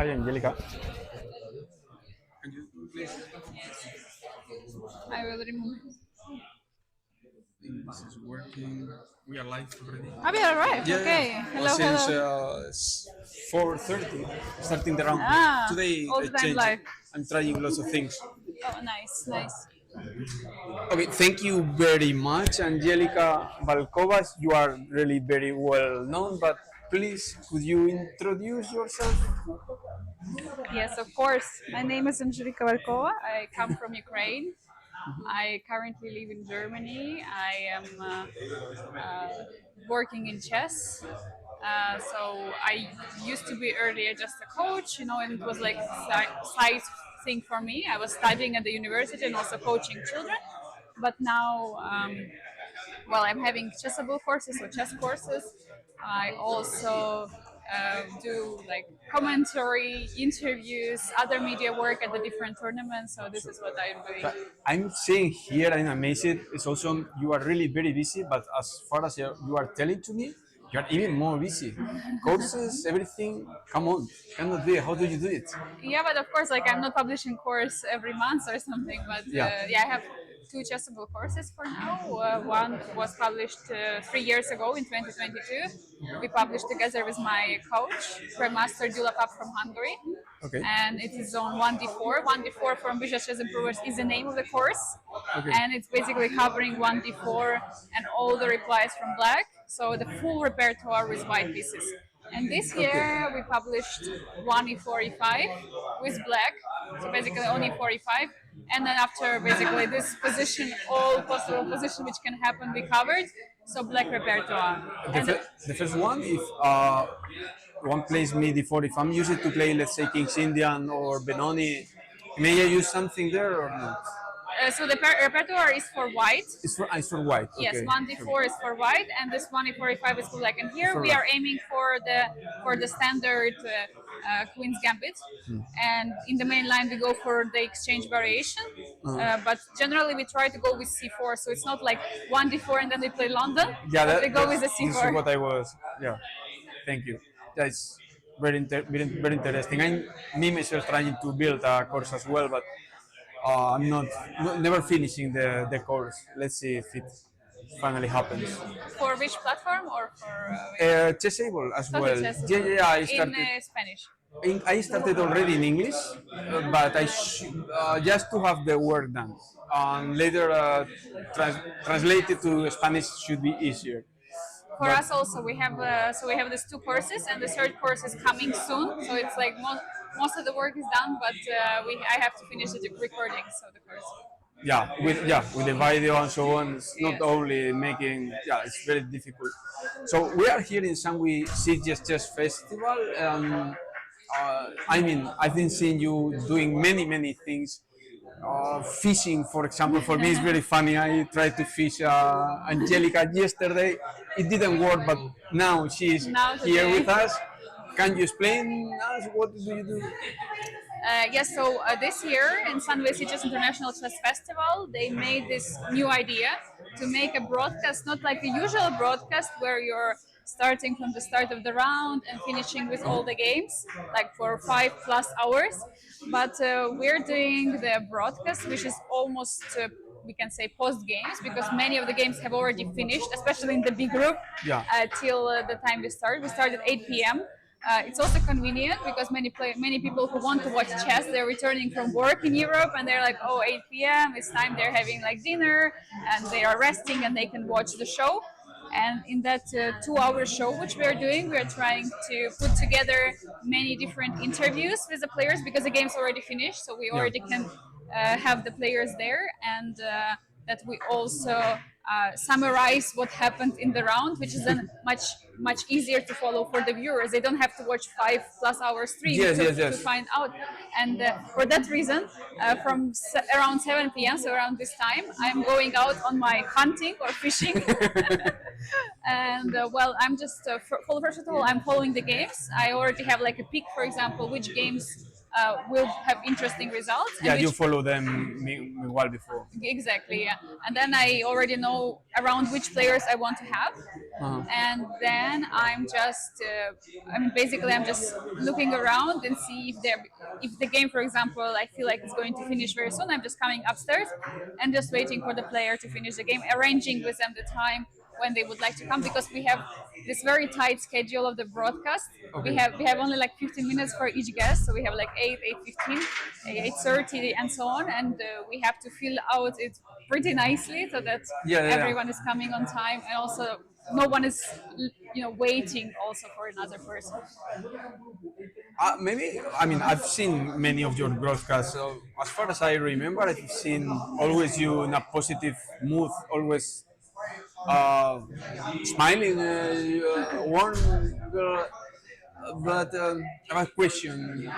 Hi, Angelica. Can you please? I will remove. I think this is working. We are live already. Oh, we arrived. Yeah, Okay. yeah. Hello, Since hello. it's 4:30, starting the round. Ah, Today all I the time changed. live. I'm trying lots of things. Oh, nice, nice. Okay, thank you very much, Angelica Valkova. You are really very well known, but please could you introduce yourself? Yes, of course. My name is Angelica Valkova. I come from Ukraine. I currently live in Germany. I am working in chess. So I used to be earlier just a coach, and it was like side thing for me. I was studying at the university and also coaching children. But now, well, I'm having chessable courses, so chess courses. I also do like commentary, interviews, other media work at the different tournaments. So this is what I'm doing. But I'm seeing here, I'm amazed. It's also you are really very busy, but as far as you are telling to me, you are even more busy. Courses, everything. Come on, cannot be. How do you do it? Yeah, but of course, like I'm not publishing course every month or something. But Yeah. yeah, I have two chessable courses for now. One was published 3 years ago in 2022. We published together with my coach, Grandmaster Dulapap from Hungary. Okay. And it is on 1d4. 1d4 for ambitious chess improvers is the name of the course. Okay. And it's basically covering 1d4 and all the replies from black. So the full repertoire with white pieces. And this year we published 1e4e5 with black, so basically only 4e5. And then after basically this position, all possible position which can happen, we covered. So black repertoire. The, And the first one, if one plays midi 4, if I'm used to play, let's say, King's Indian or Benoni, may I use something there or not? so the repertoire is for white. It's for white. Yes, Okay. 1d4 is for white, and this 1e4e5 is for black. And here For we black. are aiming for the standard queen's gambit. And in the main line we go for the exchange variation. But generally we try to go with c4, so it's not like 1d4 and then we play London. Yeah, but we go with the this is c4. what I was. Yeah. Thank you. That's very interesting. I'm me myself trying to build a course as well, but I'm never finishing the course. Let's see if it finally happens. For which platform or for Chessable as Total well. chess? Yeah. I In started. Spanish. I started already in English, but I just to have the work done. Later, translated to Spanish should be easier. For us also we have these two courses, and the third course is coming soon. So it's like most of the work is done, but I have to finish the recording. So the course. With the video and so on, it's not Yes. only making. Yeah, it's very difficult. So we are here in Sunway Sitges Chess Festival. I mean, I've been seeing you doing many things. Fishing, for example, for me is very funny. I tried to fish Angelica yesterday. It didn't work, but now she is Now here today. with us. Can you explain us what do you do? Yes, so this year in Sunway Sitges International Chess Festival, they made this new idea to make a broadcast, not like the usual broadcast where you're starting from the start of the round and finishing with all the games, like for 5+ hours. But we're doing the broadcast, which is almost, we can say, post games, because many of the games have already finished, especially in the big group, Yeah. till the time we start. We start at 8 p.m. It's also convenient because many people who want to watch chess, they're returning from work in Europe and they're like, oh, 8 p.m. it's time, they're having like dinner and they are resting and they can watch the show. And in that 2-hour show which we are doing, we are trying to put together many different interviews with the players, because the game's already finished, so we already can have the players there, and that we also summarize what happened in the round, which is then much easier to follow for the viewers. They don't have to watch 5+hour stream to find out. And for that reason, from around 7 p.m., so around this time, I'm going out on my hunting or fishing. And well, I'm just first of all, I'm following the games. I already have like a pick, for example, which games will have interesting results. Yeah, and you which follow them well before. Exactly, yeah. And then I already know around which players I want to have. Uh-huh. And then I'm just, basically I'm just looking around and see if the game, for example, I feel like it's going to finish very soon. I'm just coming upstairs and just waiting for the player to finish the game, arranging with them the time when they would like to come, because we have this very tight schedule of the broadcast. Okay. We have only like 15 minutes for each guest, so we have like 8:15, 8:30, and so on, and we have to fill out it pretty nicely so that Yeah. everyone is coming on time, and also no one is waiting also for another person. Maybe, I mean, I've seen many of your broadcasts. So as far as I remember, I've seen always you in a positive mood, always smiling, warm girl. But I have a question.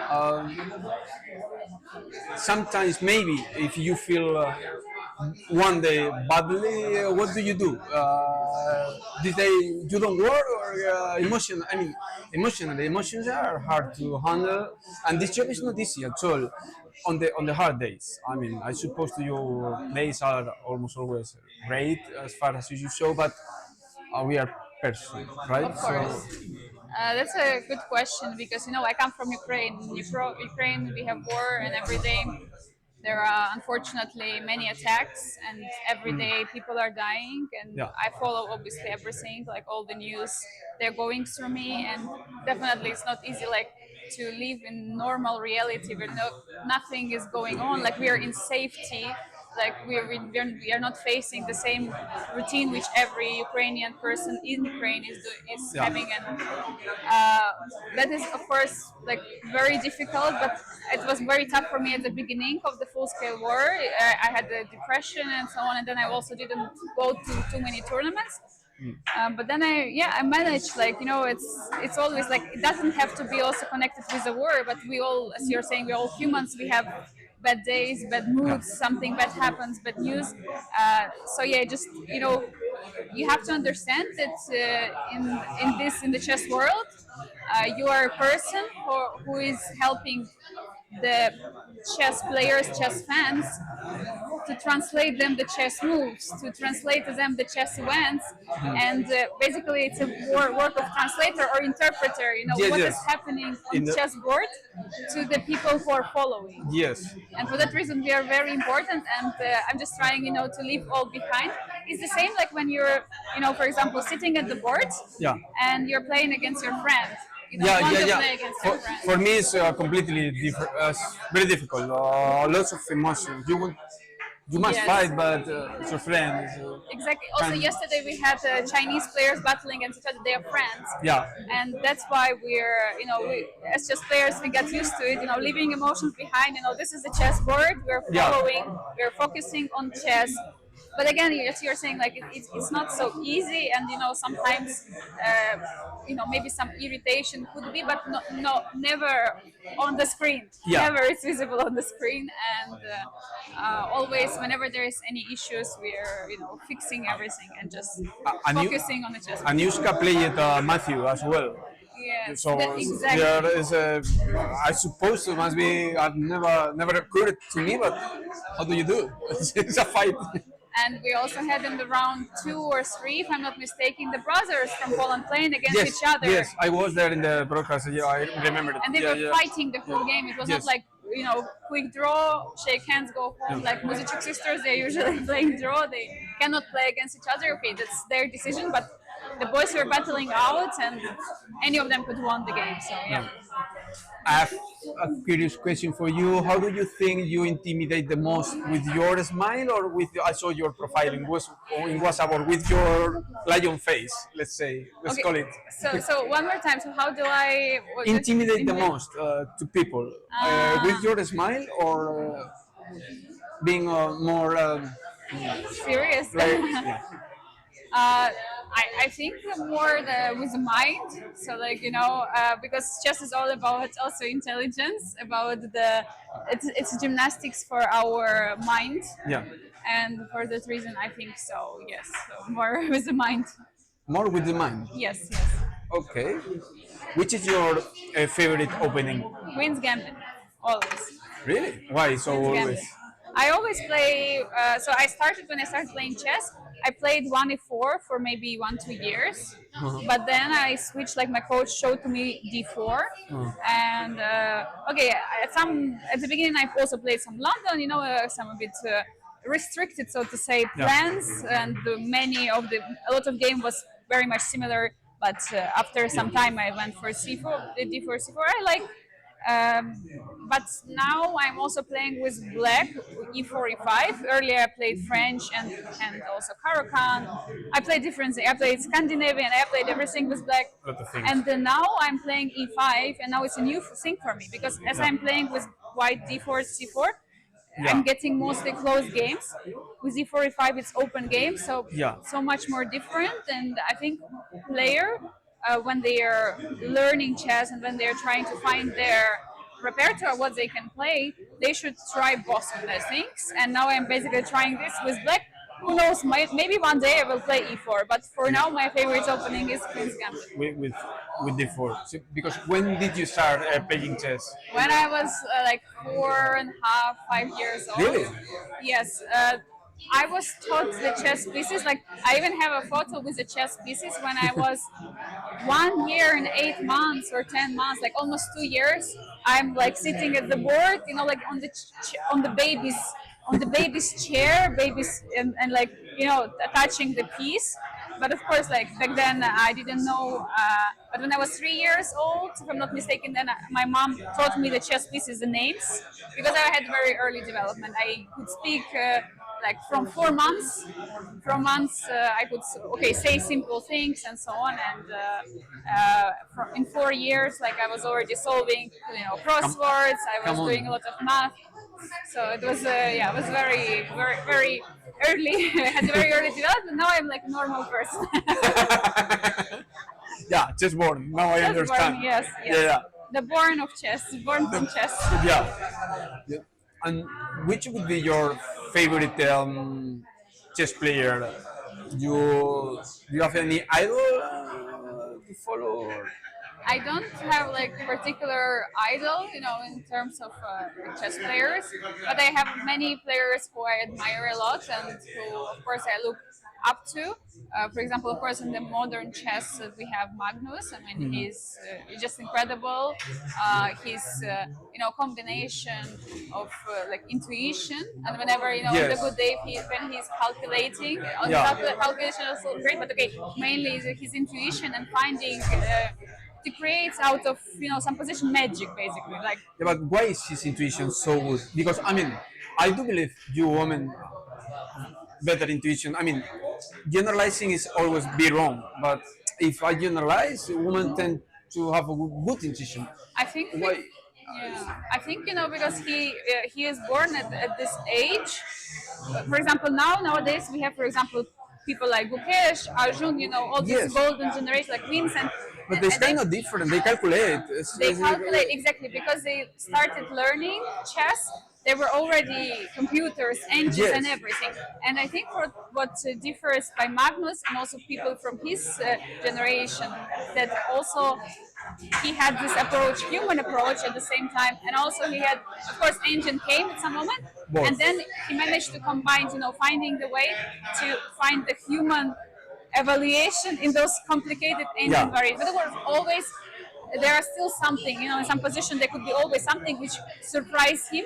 Sometimes, maybe, if you feel one day badly, what do you do? Did they you don't work or emotion? I mean, emotionally, emotions are hard to handle, and this job is not easy at all. On the hard days, I mean, I suppose your days are almost always great as far as you show, but we are person, right? Of course. That's a good question, because I come from Ukraine. Ukraine, we have war, and every day there are unfortunately many attacks, and every day people are dying. And Yeah. I follow obviously everything, like all the news they're going through me, and definitely it's not easy, like to live in normal reality where nothing is going on. Like we are in safety. Like we are not facing the same routine which every Ukrainian person in Ukraine is Yeah. having, and that is of course like very difficult. But it was very tough for me at the beginning of the full-scale war. I had the depression and so on, and then I also didn't go to too many tournaments. But then I managed, like it's always like, it doesn't have to be also connected with the war, but we all, as you're saying, we're all humans. We have bad days, bad moods, something bad happens, bad news. So yeah, just you have to understand that in the chess world, you are a person who is helping the chess players, chess fans, to translate them the chess moves, to translate to them the chess events, and basically it's a work of translator or interpreter. Yes, what yes. is happening on In the- chessboard to the people who are following. Yes. And for that reason, we are very important. And I'm just trying, to leave all behind. It's the same like when you're, for example, sitting at the board, Yeah. and you're playing against your friend. You don't Yeah, want yeah, to yeah. play against your friend. For me, it's completely different. Very difficult. Lots of emotions. You must Yes. fight, but it's your friend. Exactly. Also, yesterday we had Chinese players battling against each other. They are friends. Yeah. And that's why we're, as chess players, we get used to it. Leaving emotions behind. This is the chessboard. We're Yeah. following. We're focusing on chess. But again, as you're saying, like it's not so easy, and sometimes, maybe some irritation could be, but never on the screen. Yeah. Never it's visible on the screen, and always whenever there is any issues, we're fixing everything and just And you- focusing on the chess. And Yuska played Matthew as well. Yes, So exactly. there is a. I suppose it must be. I've never occurred to me, but how do you do? It's a fight. And we also had in the round 2 or 3, if I'm not mistaken, the brothers from Poland playing against Yes, each other. yes, I was there in the broadcast. Yeah, I remember it. And they Yeah, were yeah. fighting the whole game. It was Yes. not like, quick draw, shake hands, go home. Like Muzicuk sisters, they're usually playing draw. They cannot play against each other. Okay, that's their decision. But the boys were battling out, and any of them could win the game. So yeah. I have a curious question for you. How do you think you intimidate the most, with your smile or with? I saw your profile in WhatsApp, or with your lion face. Let's say, let's call it. So one more time. So how do I Intimidate the most to people, with your smile or being more serious? I think more with the mind. So because chess is all about also intelligence, about it's gymnastics for our mind. Yeah. And for that reason, I think so. Yes, so more with the mind. More with the mind. Yes. Okay. Which is your favorite opening? Queen's Gambit. always. Really? Why so It's always? gambling. I always play. So I started when I started playing chess. I played 1e4 for maybe 1-2 years, but then I switched. Like my coach showed to me d4, and okay, at the beginning I also played some London. Some a bit restricted, so to say, Yeah. plans, and a lot of game was very much similar. But after some time, I went for c4, d4, c4. I like but now I'm also playing with black, e4, e5. Earlier I played French and also Caro-Kann. I played different things. I played Scandinavian. I played everything with black. A lot of things. And then now I'm playing e5, and now it's a new thing for me because as I'm playing with white d4, c4, I'm getting mostly close games. With e4, e5, it's open games, so so much more different. And I think player, when they are learning chess and when they are trying to find their repertoire, what they can play, they should try both of those things. And now I'm basically trying this with black. Who knows? Maybe one day I will play e4, but for now my favorite opening is Queen's Gambit. With d4. So, because when did you start playing chess? When I was like 4.5, 5 years old. Really? Yes. I was taught the chess pieces. Like I even have a photo with the chess pieces when I was 1 year and 8 months or 10 months, like almost 2 years. I'm like sitting at the board, like on the baby's chair, and like touching the piece. But of course, like back then I didn't know. But when I was 3 years old, if I'm not mistaken, then my mom taught me the chess pieces, the names, because I had very early development. I could speak like from 4 months. From months, I could say simple things and so on. And in 4 years, like I was already solving crosswords. I was doing a lot of math. So it was it was very very very early. I had a very early development. Now I'm like a normal person. Yeah, chess born. Now I understand. Born, yes. Yeah. The born of chess, born from chess. Yeah. And which would be your favorite chess player? Do you have any idol to follow? I don't have like particular idol, in terms of chess players, but I have many players who I admire a lot and who, of course, I look up to. For example, of course, in the modern chess, we have Magnus. I mean, he's just incredible. His, combination of like intuition, and whenever on the good day, when he's calculating, calculation is so great. But okay, mainly is his intuition and finding. He creates out of some position magic, basically. Like but why is his intuition so good? Because I mean, I do believe you women better intuition. I mean, generalizing is always be wrong, but if I generalize, women tend to have a good intuition. I think. Why? I think because he is born at this age. For example, nowadays we have, for example, people like Gukesh, Arjun, all this golden generation, like Vincent. But it's kind of different. They calculate. They calculate exactly because they started learning chess. There were already computers, engines, and everything. And I think what differs by Magnus and also people from his generation, that also he had this approach, human approach at the same time, and also he had, of course, engine came at some moment, and then he managed to combine, finding the way to find the human evaluation in those complicated engine variations. But of course, always there are still something, in some position there could be always something which surprised him.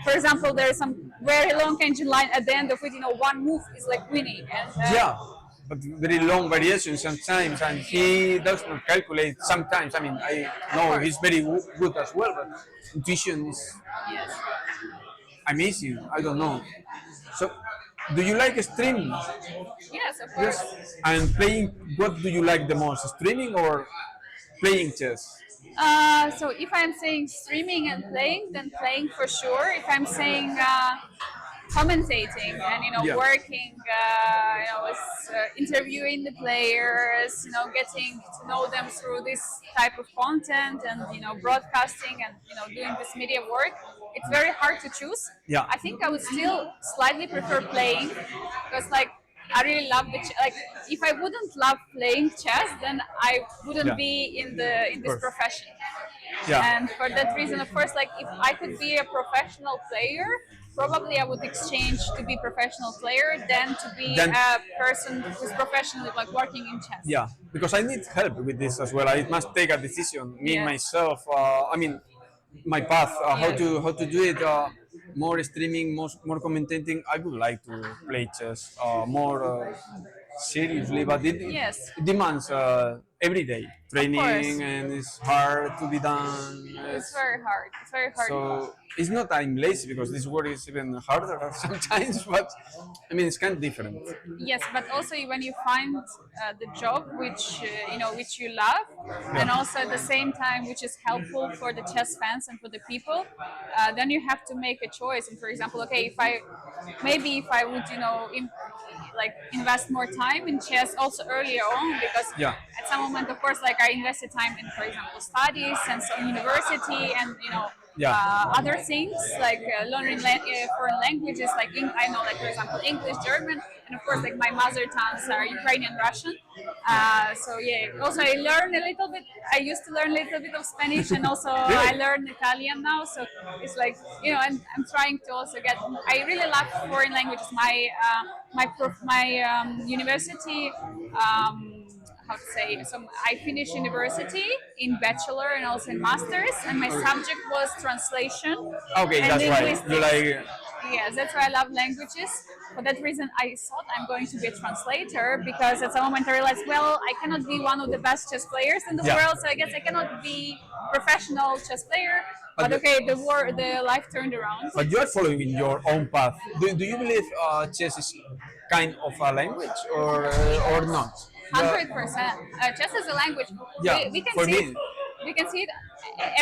For example, there is some very long engine line at the end of it, one move is like winning. And, but very long variations sometimes, and he does not calculate sometimes. I mean, I know he's very good as well, but intuition is amazing. I don't know. So, do you like streaming? Yes, of course. And playing, what do you like the most, streaming or playing chess? So if I'm saying streaming and playing, then playing for sure. If I'm saying commentating and working, interviewing the players, getting to know them through this type of content and broadcasting and doing this media work, it's very hard to choose. Yeah. I think I would still slightly prefer playing because I really love like if I wouldn't love playing chess, then I wouldn't be in this profession. Yeah. And for that reason, of course, like if I could be a professional player, probably I would exchange to be professional player than to be Then a person who's professionally like working in chess. yeah, because I need help with this as well. I must take a decision, me Yeah. myself. I mean, my path, Yes. how to do it. More streaming, more commentating. I would like to play chess more seriously, but Yes. it demands every day course. training, and it's hard to be done. It's very hard. It's very hard. So it's not that I'm lazy because this work is even harder sometimes, but I mean it's kind of different. Yes, but also when you find the job which which you love, and also at the same time which is helpful for the chess fans and for the people, then you have to make a choice. And for example, okay, if I would like invest more time in chess also earlier on, because Yeah. at some moment, of course, like I invested time in, for example, studies and some university and Yeah. other things like learning foreign languages, like I know, like for example, English, German, and of course, like my mother tongues are Ukrainian, Russian. So yeah, also I learned a little bit. I used to learn a little bit of Spanish, and also I learn Italian now. So it's like and I'm trying to also get. I really love foreign languages. My university. How to say, so I finished university in bachelor and also in masters, and my subject was translation Okay, and that's right. linguistics. You like Yes, that's why I love languages. For that reason, I thought I'm going to be a translator, because at some moment I realized, well, I cannot be one of the best chess players in the Yeah. world, so I guess I cannot be professional chess player. But But okay, the life turned around. but you are following your own path. Do you believe chess is kind of a language or not? 100%. Chess is a language. Yeah, We can for see me. it. We can see it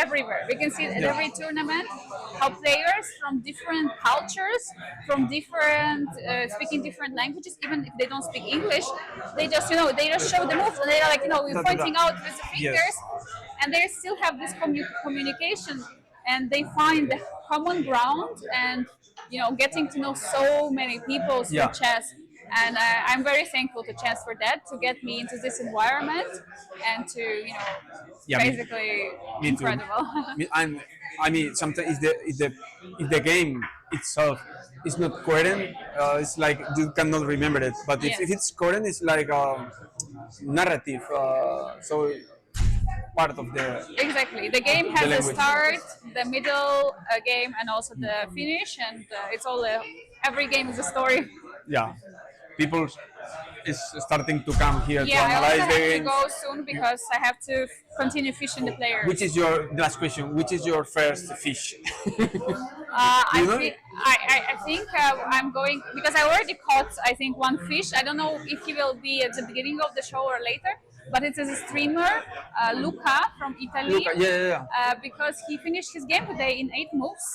everywhere. We can see it at Yeah. every tournament. How players from different cultures, from different speaking different languages, even if they don't speak English, they just show the moves, and they're like we're pointing out with the fingers, and they still have this communication, and they find the common ground, and getting to know so many people through Yeah. chess. And I'm very thankful to chess for that, to get me into this environment, and to Yeah, me- basically me too. incredible. I mean, sometimes if the game itself is not coherent, it's like you cannot remember it. But Yes. if it's coherent, it's like a narrative. So part of the Exactly. The game has The the language. start, the middle game, and also the finish, and it's all every game is a story. yeah, people is starting to come here to Yeah, I also analyze the have to games. go soon because I have to continue fishing the players. Which is your last question? Which is your first fish? You know? I think I'm going, because I already caught, I think, one fish. I don't know if he will be at the beginning of the show or later, but it's a streamer, Luca from Italy. Luca, yeah. Because he finished his game today in 8 moves.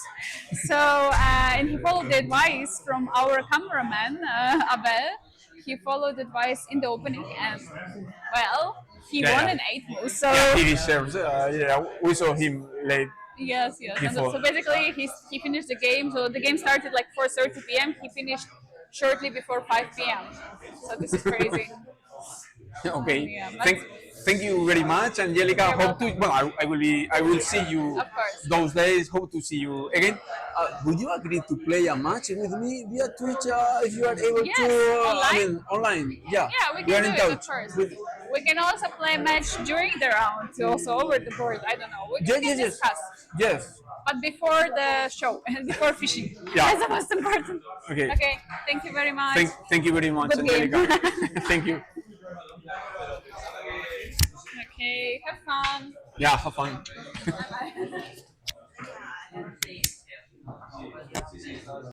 So, and he followed the advice from our cameraman, Abel. He followed advice in the opening, and well, he Yeah, won yeah. in 8 moves. So He deserves. Yeah, we saw him late. yes. And Before. so basically, he finished the game. So the game started like 4:30 p.m. He finished shortly before 5 p.m. So this is crazy. Okay. Yeah, but- Thank you very much, Angelica. You're Hope to. Well, I will see you Of course. those days. Hope to see you again. Would you agree to play a match with me via Twitch if you are able Yes, to? online? I mean, online. Yeah. Yeah, we We are can in do it, of touch. course. With- We can also play a match during the round, also over the board. I don't know. We Yes, can yes, yes. discuss. Yes. But before the show, before fishing. Yeah. That's the most important. Okay. Okay, thank you very much. Thank you very much, Good game. Angelica. Thank you. Okay, have fun. Yeah, have fun. Bye-bye.